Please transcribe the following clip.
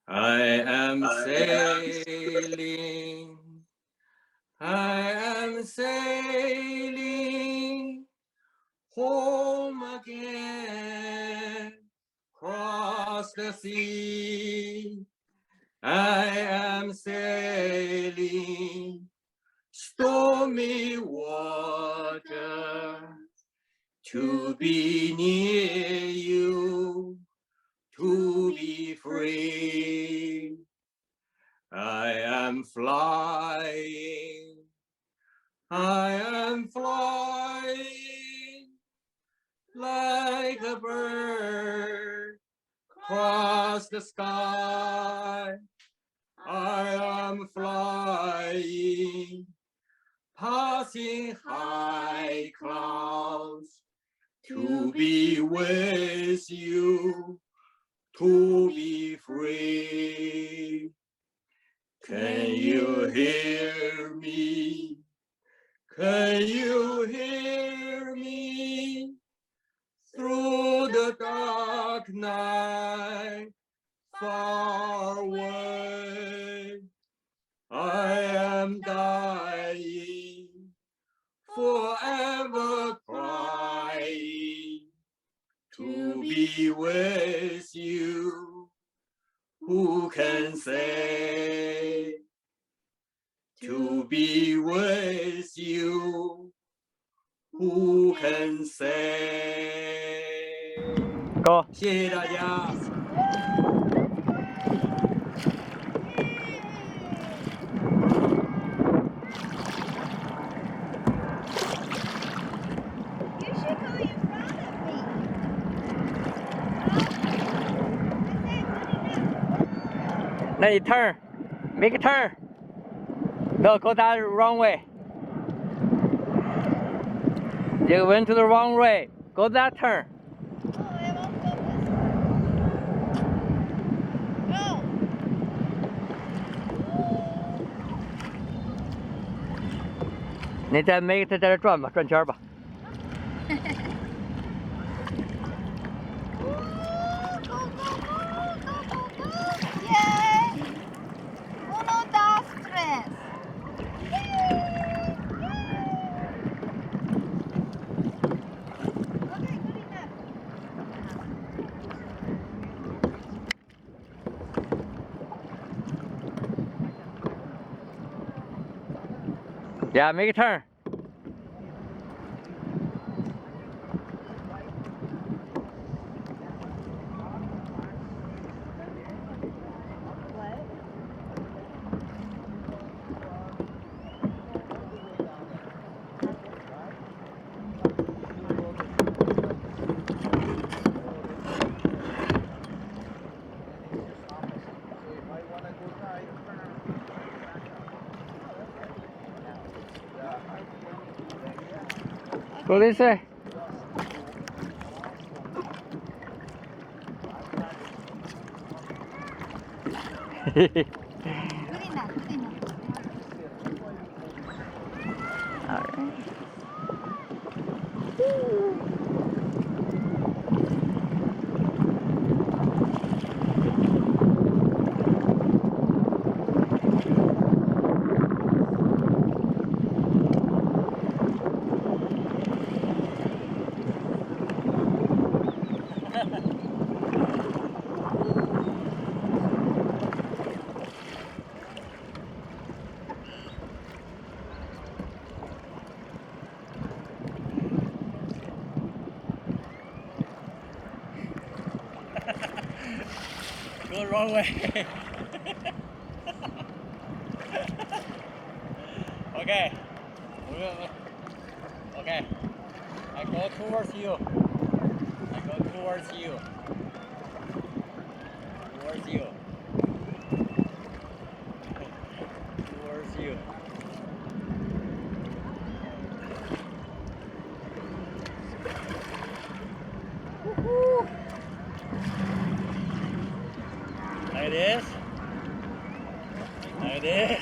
I am sailing. I am sailing home again, across the sea. I am sailing stormy water to be near you, to be free. I am flying, I am flying like a bird across the sky. I am flying, passing high clouds to be with you, to be free. Can you hear me? Can you hear me? Through the dark night, far away, I am dying, forever crying, to be with you. Who can say? To be with you, who can say? 高，谢谢大家。You should go in front of me. now you turn, make a turn. No, go that wrong way. You went to the wrong way. Go that turn. Oh, I won't go this way. Go. 你再没在这转吧，转圈吧。Go, go, go, go, go, go. Yay. Uno, dos, tres. Okay, good enough. Yeah, make a turn. Go this way. Good enough, good enough. Alright. Go the wrong way. Okay. Okay. I go towards you. I go towards you. Towards you. Towards you. Woohoo! Like this. Like this.